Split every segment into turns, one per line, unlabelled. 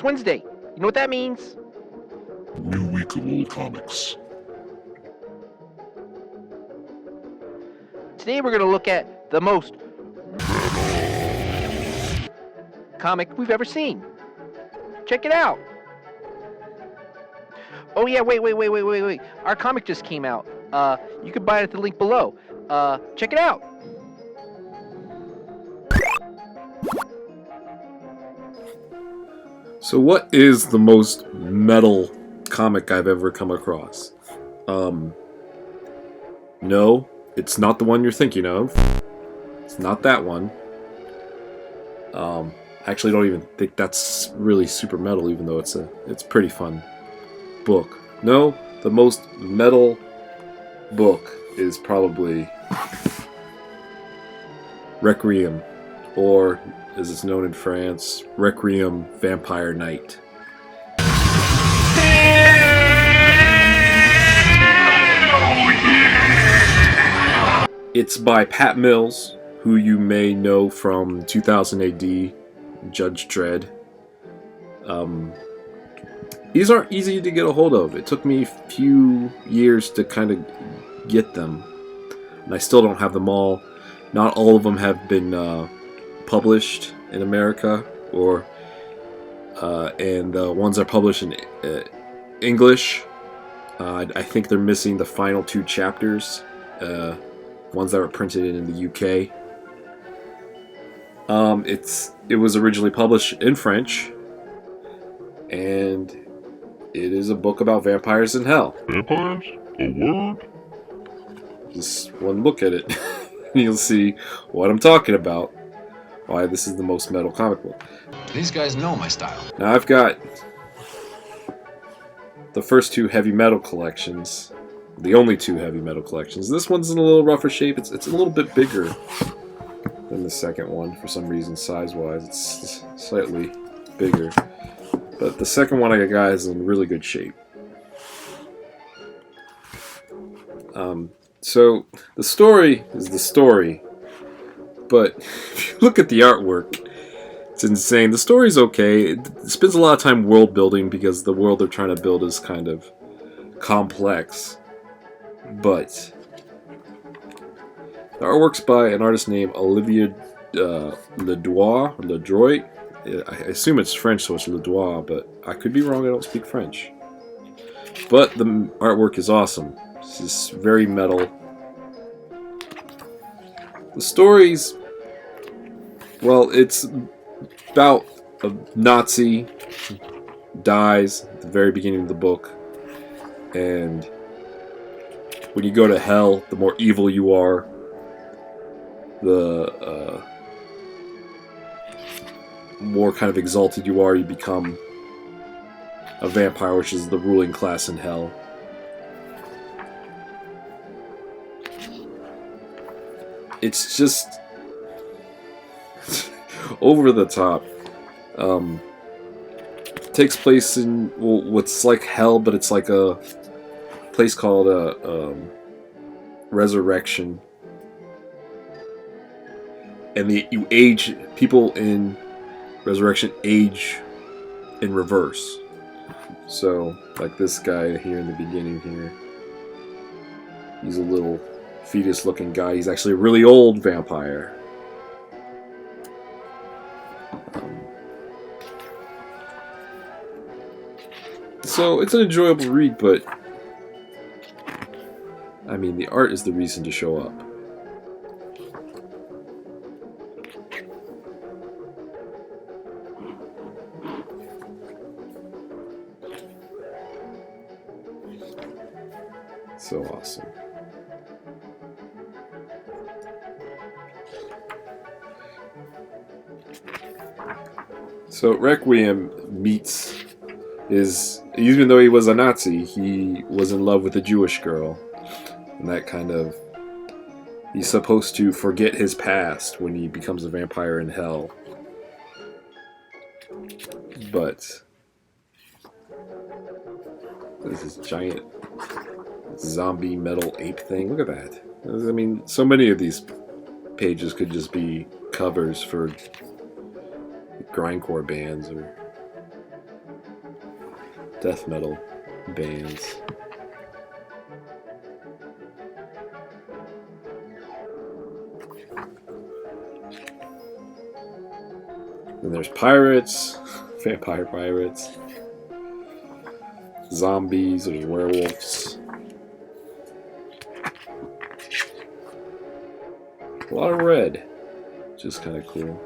It's Wednesday. You know what that means?
New week of old comics.
Today we're going to look at the most comic we've ever seen. Check it out. Oh yeah, wait. Our comic just came out. You can buy it at the link below. Check it out.
So what is the most metal comic I've ever come across? No, it's not the one you're thinking of. It's not that one. I actually don't even think that's really super metal, even though it's a pretty fun book. No, the most metal book is probably Requiem, or as it's known in France, Requiem Vampire Night. It's by Pat Mills, who you may know from 2000 AD, Judge Dredd. These aren't easy to get a hold of. It took me a few years to kind of get them, and I still don't have them all. Not all of them have been published in America, and the ones that are published in English, I think they're missing the final 2 chapters, ones that were printed in the UK. It was originally published in French, and it is a book about vampires in hell.
Vampires? A word?
Just one look at it, and you'll see what I'm talking about. Why this is the most metal comic book.
These guys know my style.
Now I've got the first 2 heavy metal collections, the only 2 heavy metal collections. This one's in a little rougher shape. It's a little bit bigger than the second one for some reason, size-wise. It's slightly bigger. But the second one I got is in really good shape. So the story is the story, but if you look at the artwork, it's insane. The story's okay. It spends a lot of time world building because the world they're trying to build is kind of complex. But the artwork's by an artist named Olivier Ledroit. I assume it's French, so it's Ledroit, but I could be wrong. I don't speak French. But the artwork is awesome. It's just very metal. The story's, well, it's about a Nazi dies at the very beginning of the book, and when you go to hell, the more evil you are, the more kind of exalted you are, you become a vampire, which is the ruling class in hell. It's just over the top. Takes place in what's like hell, but it's like a place called Resurrection, and you age. People in Resurrection age in reverse. So, like this guy here in the beginning here, he's a little fetus-looking guy. He's actually a really old vampire. So it's an enjoyable read, but I mean, the art is the reason to show up. So awesome. So Requiem meets even though he was a Nazi, he was in love with a Jewish girl. And that kind of, he's supposed to forget his past when he becomes a vampire in hell. But this is giant zombie metal ape thing. Look at that. I mean, so many of these pages could just be covers for grindcore bands or death metal bands. Then there's pirates, vampire pirates, zombies, there's werewolves. A lot of red, which is kind of cool.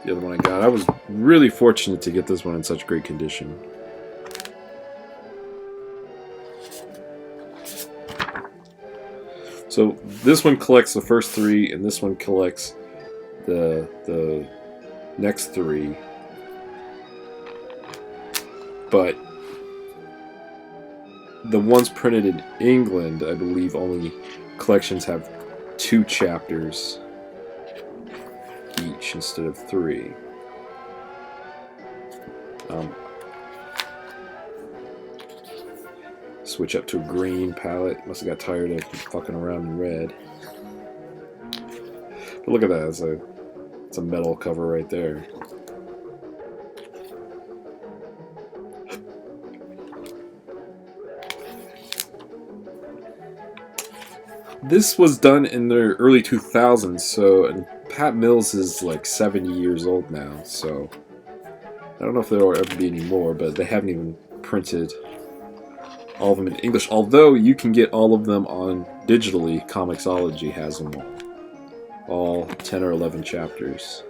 The other one I got, I was really fortunate to get this one in such great condition. So this one collects the first three, and this one collects the next three. But the ones printed in England, I believe, only collections have 2 chapters each instead of 3. Switch up to a green palette. Must have got tired of fucking around in red. But look at that. It's a metal cover right there. This was done in the early 2000s, and Pat Mills is like 70 years old now, so I don't know if there will ever be any more, but they haven't even printed all of them in English, although you can get all of them on digitally. Comixology has them all 10 or 11 chapters.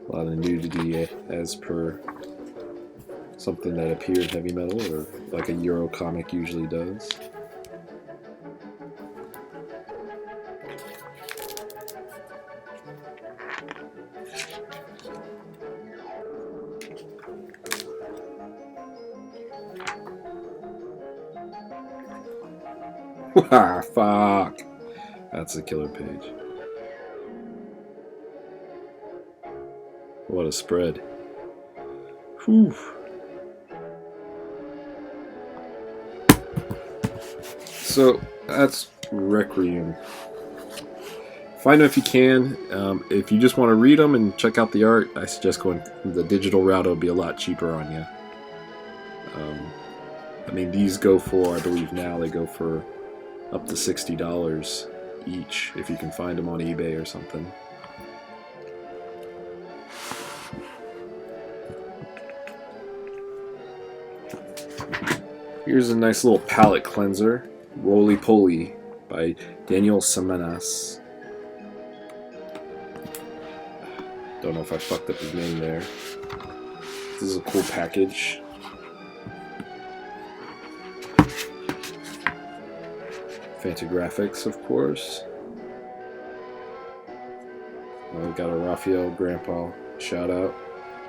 A lot of nudity as per something that appeared in heavy metal, or like a Euro comic usually does. Ah, fuck. That's a killer page. What a spread. Whew. So, that's Requiem. Find them if you can. If you just want to read them and check out the art, I suggest going the digital route. It'll be a lot cheaper on you. I mean, these go for, I believe now, they go for up to $60 each, if you can find them on eBay or something. Here's a nice little palette cleanser, Rolie Polie by Daniel Samanas. Don't know if I fucked up his name there. This is a cool package. Fantagraphics, of course. We got a Raphael Grandpa shout out,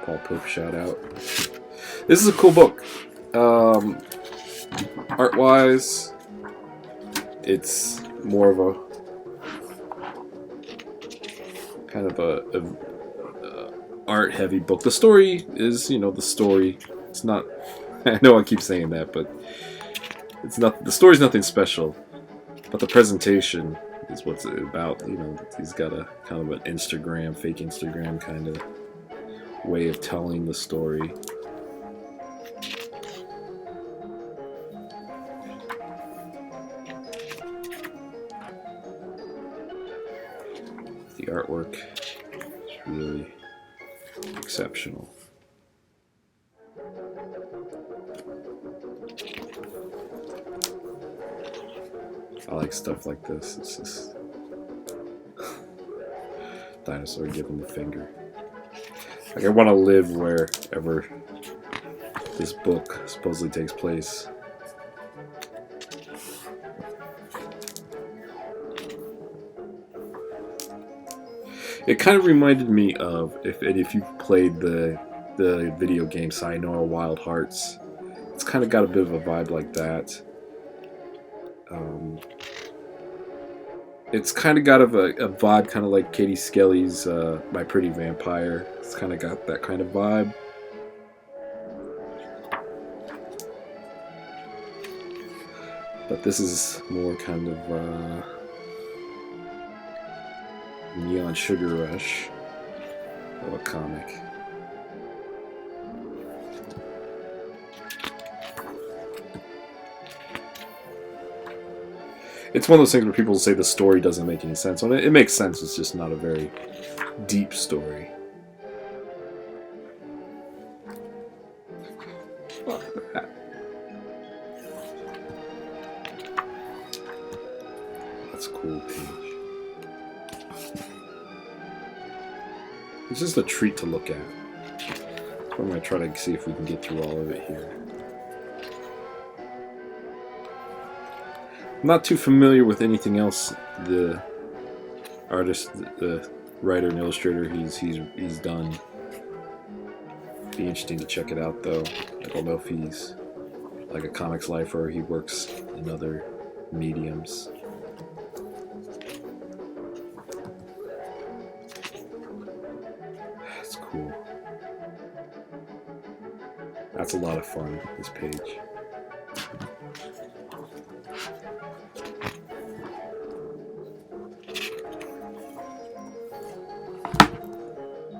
Paul Pope shout out. This is a cool book. Art wise, it's more of a kind of a art heavy book. The story is, the story. It's not. I know I keep saying that, but it's not. The story's nothing special. But the presentation is what's it about. He's got a kind of an Instagram, fake Instagram kind of way of telling the story. The artwork is really exceptional. I like stuff like this. It's just dinosaur giving the finger. Like, I want to live wherever this book supposedly takes place. It kind of reminded me of if you've played the the video game Sayonara Wild Hearts. It's kind of got a bit of a vibe like that. It's kind of got a vibe kind of like Katie Skelly's My Pretty Vampire. It's kind of got that kind of vibe. But this is more kind of Neon Sugar Rush of a comic. It's one of those things where people say the story doesn't make any sense. Well, it makes sense, it's just not a very deep story. That's a cool page. It's just a treat to look at. I'm going to try to see if we can get through all of it here. I'm not too familiar with anything else the artist, the writer and illustrator he's done. Be interesting to check it out though. I don't know if he's like a comics lifer or he works in other mediums. That's cool. That's a lot of fun, this page.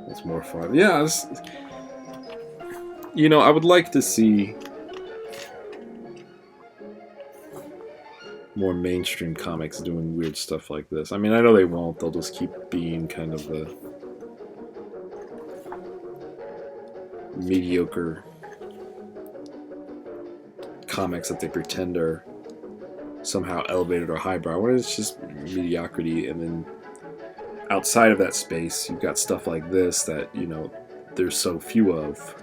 It's more fun. Yeah, you know, I would like to see more mainstream comics doing weird stuff like this. I mean, I know they won't. They'll just keep being kind of the mediocre comics that they pretend are somehow elevated or highbrow, when it's just mediocrity. And then outside of that space, you've got stuff like this that, you know, there's so few of.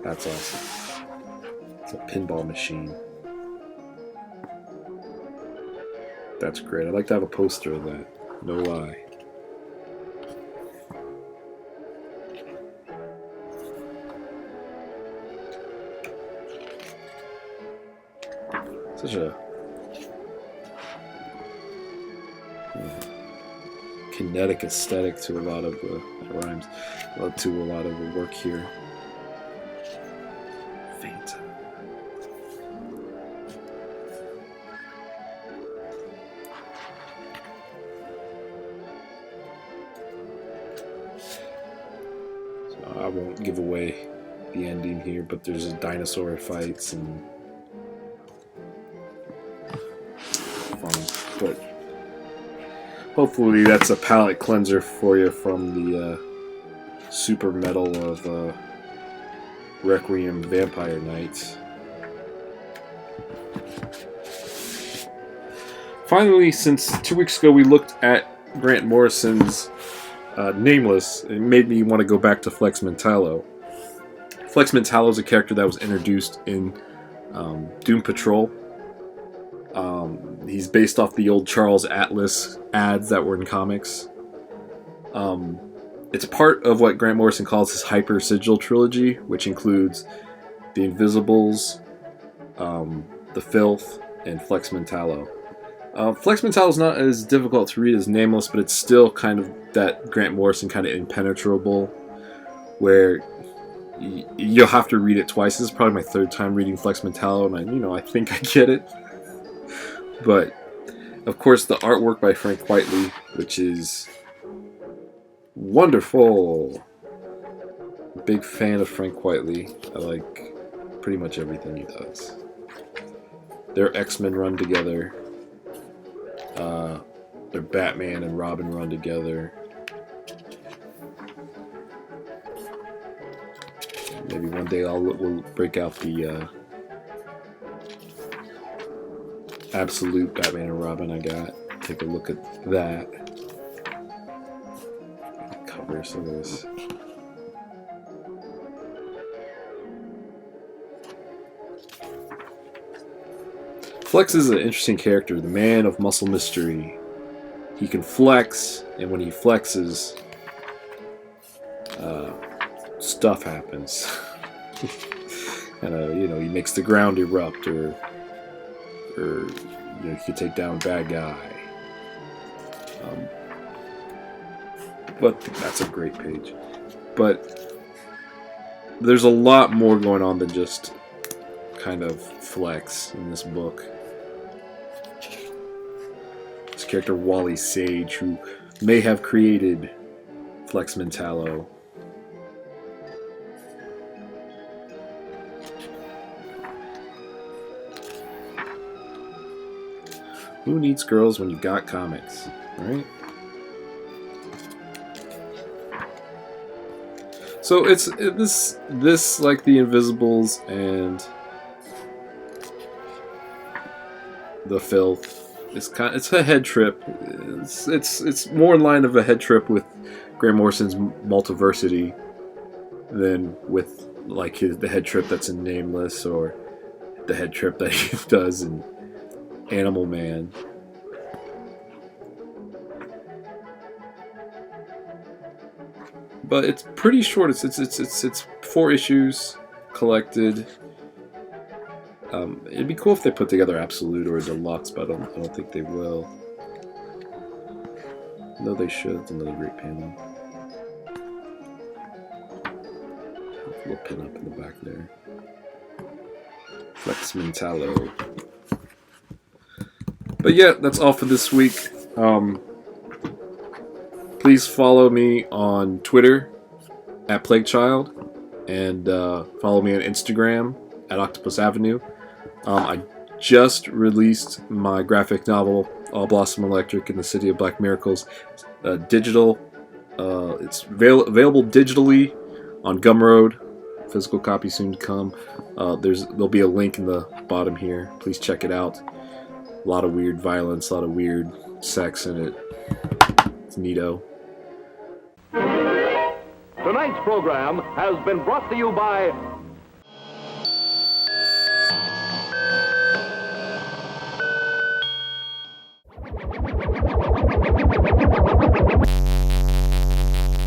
That's awesome. It's a pinball machine. That's great. I'd like to have a poster of that. No lie. Such a kinetic aesthetic to a lot of the rhymes, to a lot of the work here. Faint. So I won't give away the ending here, but there's a dinosaur fights and fun, but hopefully that's a palate cleanser for you from the super metal of Requiem Vampire Nights. Finally, since 2 weeks ago we looked at Grant Morrison's Nameless, it made me want to go back to Flex Metallo. Flex Metallo is a character that was introduced in Doom Patrol. He's based off the old Charles Atlas ads that were in comics. It's part of what Grant Morrison calls his Hyper Sigil trilogy, which includes The Invisibles, The Filth, and Flex Metallo. Flex Metallo is not as difficult to read as Nameless, but it's still kind of that Grant Morrison kind of impenetrable, where you'll have to read it twice. This is probably my third time reading Flex Metallo, and I think I get it. But, of course, the artwork by Frank Whiteley, which is wonderful. Big fan of Frank Whiteley. I like pretty much everything he does. Their X-Men run together. Their Batman and Robin run together. Maybe one day we'll break out the Absolute Batman and Robin I got. Take a look at that. Cover some of this. Flex is an interesting character, the man of muscle mystery. he can flex, and when he flexes, stuff happens. And he makes the ground erupt, or he can take down a bad guy. But that's a great page. But there's a lot more going on than just kind of flex in this book. This character Wally Sage, who may have created Flex Metallo. Who needs girls when you got comics, right? So this like the Invisibles and the Filth. It's a head trip. It's more in line of a head trip with Grant Morrison's Multiversity than with like the head trip that's in Nameless, or the head trip that he does in Animal Man. But it's pretty short. It's 4 issues collected. It'd be cool if they put together Absolute or a Deluxe, but I don't think they will. No, they should. It's another great panel. A little pin up in the back there. Flex Metallo. But yeah, that's all for this week. Please follow me on Twitter at PlagueChild, and follow me on Instagram at Octopus Avenue. I just released my graphic novel, All Blossom Electric in the City of Black Miracles, digital. It's available digitally on Gumroad. Physical copy soon to come. There'll be a link in the bottom here. Please check it out. A lot of weird violence, a lot of weird sex in it. It's neato.
Tonight's program has been brought to you by